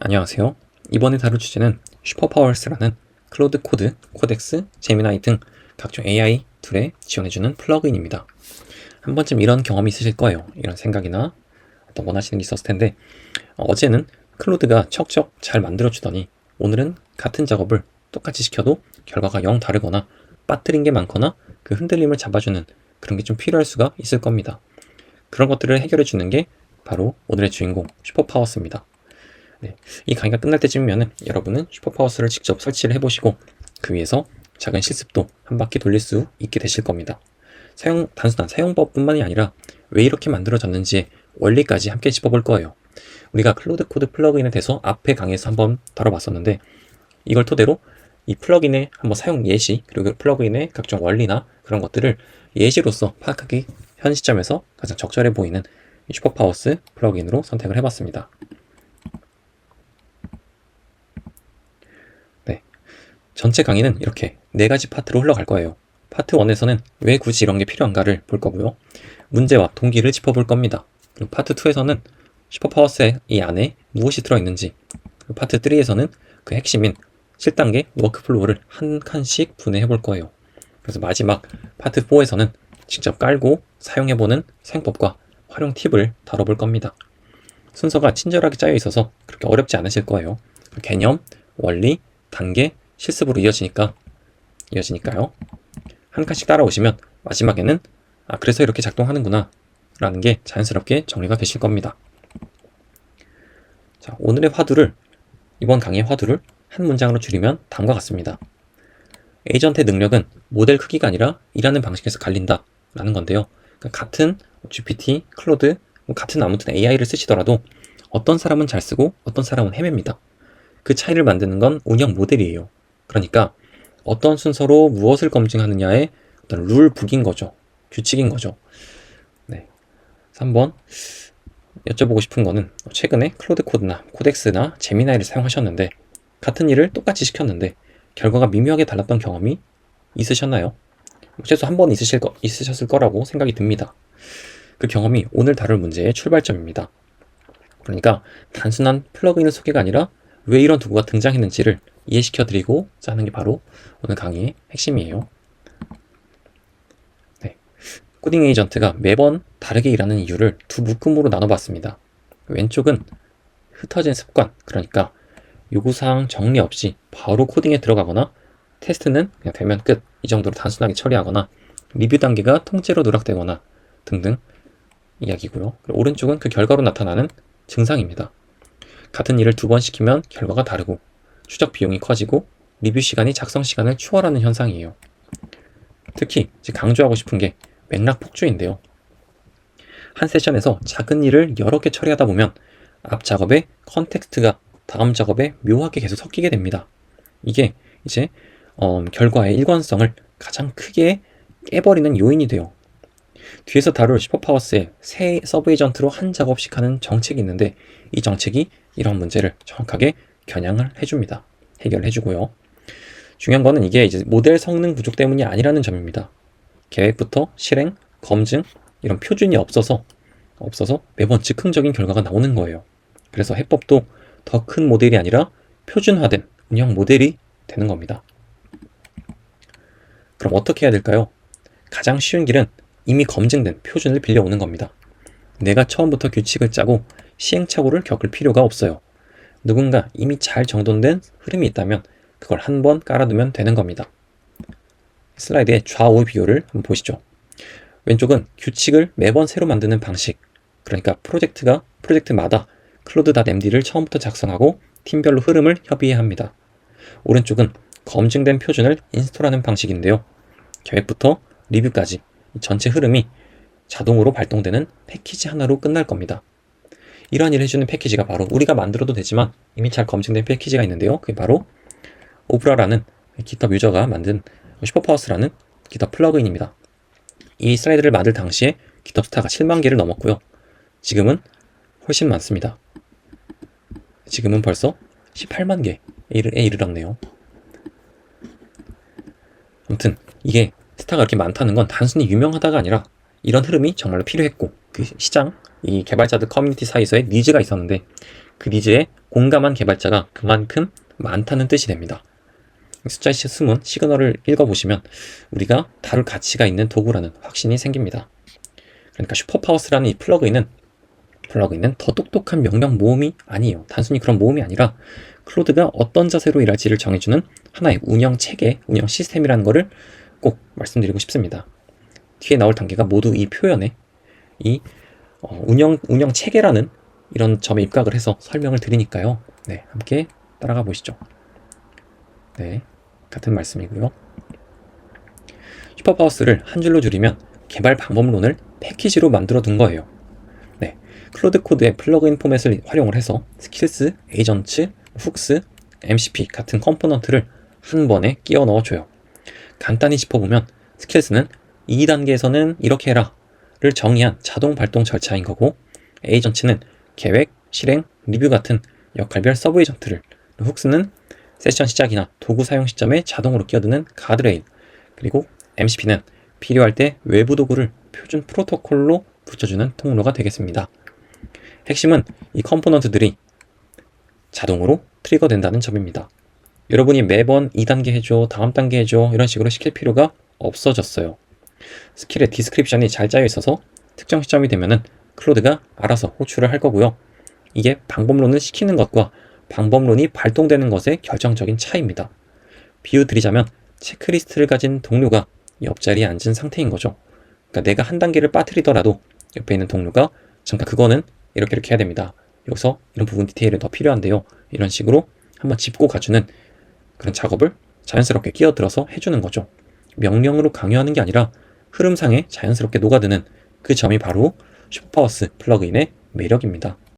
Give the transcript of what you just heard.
안녕하세요. 이번에 다룰 주제는 슈퍼파워스라는 클로드 코드, 코덱스, 제미나이 등 각종 AI 툴에 지원해주는 플러그인입니다. 한 번쯤 이런 경험이 있으실 거예요. 이런 생각이나 어떤 원하시는 게 있었을 텐데 어제는 클로드가 척척 잘 만들어주더니 오늘은 같은 작업을 똑같이 시켜도 결과가 영 다르거나 빠뜨린 게 많거나 그 흔들림을 잡아주는 그런 게 좀 필요할 수가 있을 겁니다. 그런 것들을 해결해주는 게 바로 오늘의 주인공 슈퍼파워스입니다. 네, 이 강의가 끝날 때쯤이면 여러분은 슈퍼파워스를 직접 설치를 해보시고 그 위에서 작은 실습도 한 바퀴 돌릴 수 있게 되실 겁니다. 단순한 사용법뿐만이 아니라 왜 이렇게 만들어졌는지의 원리까지 함께 짚어볼 거예요. 우리가 클로드 코드 플러그인에 대해서 앞에 강의에서 한번 다뤄봤었는데 이걸 토대로 이 플러그인의 한번 사용 예시 그리고 플러그인의 각종 원리나 그런 것들을 예시로서 파악하기 현 시점에서 가장 적절해 보이는 이 슈퍼파워스 플러그인으로 선택을 해봤습니다. 전체 강의는 이렇게 4가지 파트로 흘러갈 거예요. 파트 1에서는 왜 굳이 이런 게 필요한가를 볼 거고요. 문제와 동기를 짚어볼 겁니다. 그리고 파트 2에서는 슈퍼파워스 이 안에 무엇이 들어있는지, 그리고 파트 3에서는 그 핵심인 7단계 워크플로우를 한 칸씩 분해해 볼 거예요. 그래서 마지막 파트 4에서는 직접 깔고 사용해보는 사용법과 활용 팁을 다뤄볼 겁니다. 순서가 친절하게 짜여 있어서 그렇게 어렵지 않으실 거예요. 개념, 원리, 단계, 실습으로 이어지니까요. 한 칸씩 따라오시면 마지막에는 그래서 이렇게 작동하는구나 라는 게 자연스럽게 정리가 되실 겁니다. 자, 이번 강의의 화두를 한 문장으로 줄이면 다음과 같습니다. 에이전트의 능력은 모델 크기가 아니라 일하는 방식에서 갈린다 라는 건데요. 그러니까 같은 GPT, 클로드, 같은 아무튼 AI를 쓰시더라도 어떤 사람은 잘 쓰고 어떤 사람은 헤맵니다. 그 차이를 만드는 건 운영 모델이에요. 그러니까 어떤 순서로 무엇을 검증하느냐의 어떤 룰북인 거죠. 규칙인 거죠. 네. 3번 여쭤보고 싶은 거는 최근에 클로드 코드나 코덱스나 제미나이를 사용하셨는데 같은 일을 똑같이 시켰는데 결과가 미묘하게 달랐던 경험이 있으셨나요? 최소 한 번 있으셨을 거라고 생각이 듭니다. 그 경험이 오늘 다룰 문제의 출발점입니다. 그러니까 단순한 플러그인의 소개가 아니라 왜 이런 도구가 등장했는지를 이해시켜드리고 하는 게 바로 오늘 강의의 핵심이에요. 네. 코딩 에이전트가 매번 다르게 일하는 이유를 두 묶음으로 나눠봤습니다. 왼쪽은 흩어진 습관, 그러니까 요구사항 정리 없이 바로 코딩에 들어가거나 테스트는 그냥 되면 끝, 이 정도로 단순하게 처리하거나 리뷰 단계가 통째로 누락되거나 등등 이야기고요. 그리고 오른쪽은 그 결과로 나타나는 증상입니다. 같은 일을 2번 시키면 결과가 다르고 추적 비용이 커지고 리뷰 시간이 작성 시간을 추월하는 현상이에요. 특히 강조하고 싶은 게 맥락 폭주인데요. 한 세션에서 작은 일을 여러 개 처리하다 보면 앞 작업의 컨텍스트가 다음 작업에 묘하게 계속 섞이게 됩니다. 이게 이제 결과의 일관성을 가장 크게 깨버리는 요인이 돼요. 뒤에서 다룰 슈퍼파워스의 새 서브 에이전트로 한 작업씩 하는 정책이 있는데 이 정책이 이런 문제를 정확하게 겨냥을 해줍니다. 해결을 해주고요. 중요한 거는 이게 이제 모델 성능 부족 때문이 아니라는 점입니다. 계획부터 실행, 검증 이런 표준이 없어서 매번 즉흥적인 결과가 나오는 거예요. 그래서 해법도 더 큰 모델이 아니라 표준화된 운영 모델이 되는 겁니다. 그럼 어떻게 해야 될까요? 가장 쉬운 길은 이미 검증된 표준을 빌려오는 겁니다. 내가 처음부터 규칙을 짜고 시행착오를 겪을 필요가 없어요. 누군가 이미 잘 정돈된 흐름이 있다면 그걸 한번 깔아두면 되는 겁니다. 슬라이드의 좌우 비교를 한번 보시죠. 왼쪽은 규칙을 매번 새로 만드는 방식, 그러니까 프로젝트마다 클로드.md를 처음부터 작성하고 팀별로 흐름을 협의해야 합니다. 오른쪽은 검증된 표준을 인스톨하는 방식인데요. 계획부터 리뷰까지 전체 흐름이 자동으로 발동되는 패키지 하나로 끝날 겁니다. 이러한 일을 해주는 패키지가 바로 우리가 만들어도 되지만 이미 잘 검증된 패키지가 있는데요. 그게 바로 오브라라는 GitHub 유저가 만든 슈퍼파워스라는 GitHub 플러그인입니다. 이 슬라이드를 만들 당시에 GitHub 스타가 7만 개를 넘었고요. 지금은 훨씬 많습니다. 지금은 벌써 18만 개에 이르렀네요. 아무튼 이게 스타가 이렇게 많다는 건 단순히 유명하다가 아니라 이런 흐름이 정말로 필요했고 그 시장, 이 개발자들 커뮤니티 사이에서의 니즈가 있었는데 그 니즈에 공감한 개발자가 그만큼 많다는 뜻이 됩니다. 숫자 숨은 시그널을 읽어보시면 우리가 다룰 가치가 있는 도구라는 확신이 생깁니다. 그러니까 슈퍼파워스라는 이 플러그인은 더 똑똑한 명령 모음이 아니에요. 단순히 그런 모음이 아니라 클로드가 어떤 자세로 일할지를 정해주는 하나의 운영 체계, 운영 시스템이라는 것을 꼭 말씀드리고 싶습니다. 뒤에 나올 단계가 모두 이 표현에 이 운영 체계라는 이런 점에 입각을 해서 설명을 드리니까요. 네, 함께 따라가 보시죠. 네, 같은 말씀이고요. 슈퍼파워스를 한 줄로 줄이면 개발 방법론을 패키지로 만들어 둔 거예요. 네, 클로드 코드의 플러그인 포맷을 활용을 해서 스킬스, 에이전트, 훅스, MCP 같은 컴포넌트를 한 번에 끼워 넣어줘요. 간단히 짚어보면 스킬스는 2단계에서는 이렇게 해라 를 정의한 자동 발동 절차인 거고, 에이전트는 계획, 실행, 리뷰 같은 역할별 서브 에이전트를, 훅스는 세션 시작이나 도구 사용 시점에 자동으로 끼어드는 가드레일, 그리고 MCP는 필요할 때 외부 도구를 표준 프로토콜로 붙여주는 통로가 되겠습니다. 핵심은 이 컴포넌트들이 자동으로 트리거된다는 점입니다. 여러분이 매번 2단계 해줘, 다음 단계 해줘 이런 식으로 시킬 필요가 없어졌어요. 스킬의 디스크립션이 잘 짜여 있어서 특정 시점이 되면은 클로드가 알아서 호출을 할 거고요. 이게 방법론을 시키는 것과 방법론이 발동되는 것의 결정적인 차이입니다. 비유 드리자면 체크리스트를 가진 동료가 옆자리에 앉은 상태인 거죠. 그러니까 내가 한 단계를 빠뜨리더라도 옆에 있는 동료가 잠깐 그거는 이렇게 해야 됩니다. 여기서 이런 부분 디테일이 더 필요한데요. 이런 식으로 한번 짚고 가주는 그런 작업을 자연스럽게 끼어들어서 해주는 거죠. 명령으로 강요하는 게 아니라 흐름상에 자연스럽게 녹아드는 그 점이 바로 슈퍼파워스 플러그인의 매력입니다.